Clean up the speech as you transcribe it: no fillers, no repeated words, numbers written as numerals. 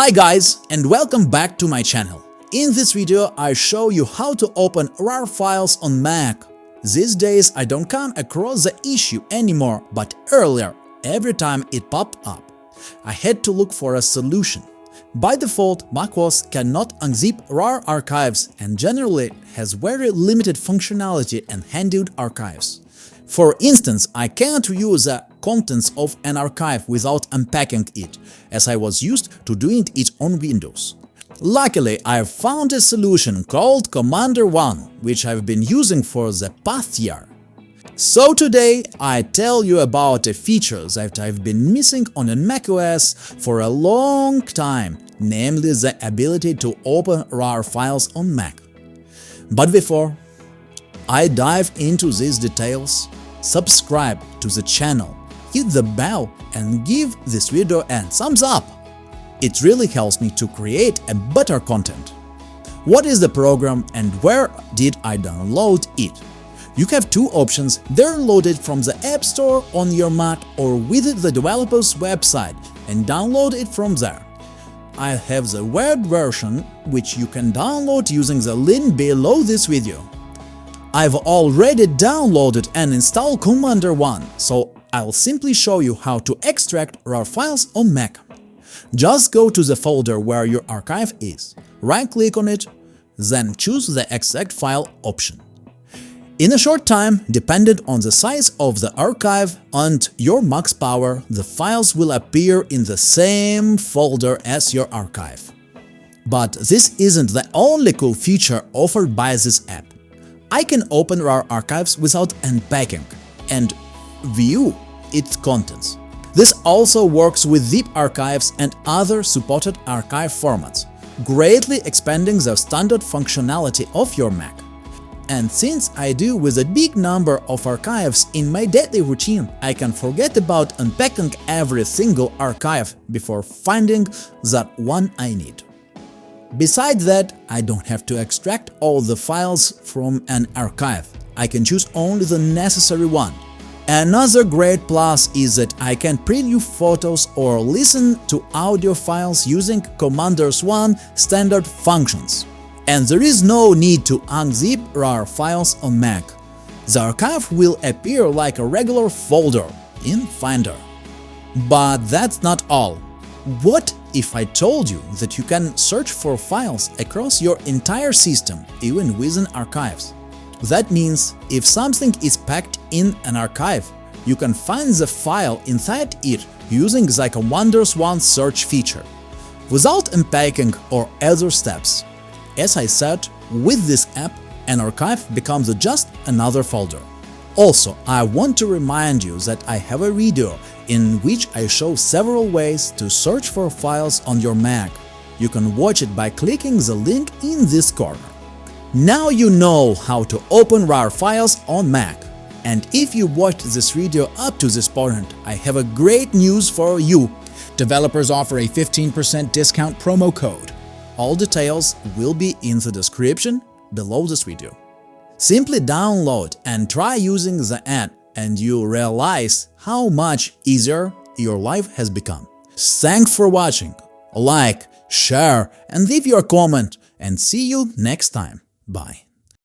Hi guys, and welcome back to my channel. In this video I show you how to open RAR files on Mac. These days I don't come across the issue anymore, but earlier, every time it popped up, I had to look for a solution. By default, macOS cannot unzip RAR archives and generally has very limited functionality and handled archives. For instance, I cannot use the contents of an archive without unpacking it, as I was used to doing it on Windows. Luckily, I have found a solution called Commander1, which I've been using for the past year. So today I tell you about a feature that I've been missing on a macOS for a long time, namely the ability to open RAR files on Mac. But before I dive into these details, subscribe to the channel, hit the bell and give this video a thumbs up. It really helps me to create a better content. What is the program and where did I download it? You have two options: download it from the App Store on your Mac or visit the developer's website and download it from there. I have the web version, which you can download using the link below this video. I've already downloaded and installed Commander1, so I'll simply show you how to extract RAR files on Mac. Just go to the folder where your archive is, right-click on it, then choose the Extract File option. In a short time, depending on the size of the archive and your max power, the files will appear in the same folder as your archive. But this isn't the only cool feature offered by this app. I can open RAR archives without unpacking and view its contents. This also works with zip archives and other supported archive formats, greatly expanding the standard functionality of your Mac. And since I do with a big number of archives in my daily routine, I can forget about unpacking every single archive before finding that one I need. Besides that, I don't have to extract all the files from an archive. I can choose only the necessary one. Another great plus is that I can preview photos or listen to audio files using Commander1 standard functions. And there is no need to unzip RAR files on Mac. The archive will appear like a regular folder in Finder. But that's not all. What if I told you that you can search for files across your entire system, even within archives? That means if something is packed in an archive, you can find the file inside it using the Commander1 search feature, without unpacking or other steps. As I said, with this app, an archive becomes just another folder. Also, I want to remind you that I have a video in which I show several ways to search for files on your Mac. You can watch it by clicking the link in this corner. Now you know how to open RAR files on Mac. And if you watched this video up to this point, I have a great news for you. Developers offer a 15% discount promo code. All details will be in the description below this video. Simply download and try using the app, and you'll realize how much easier your life has become. Thanks for watching. Like, share, and leave your comment, and see you next time. Bye.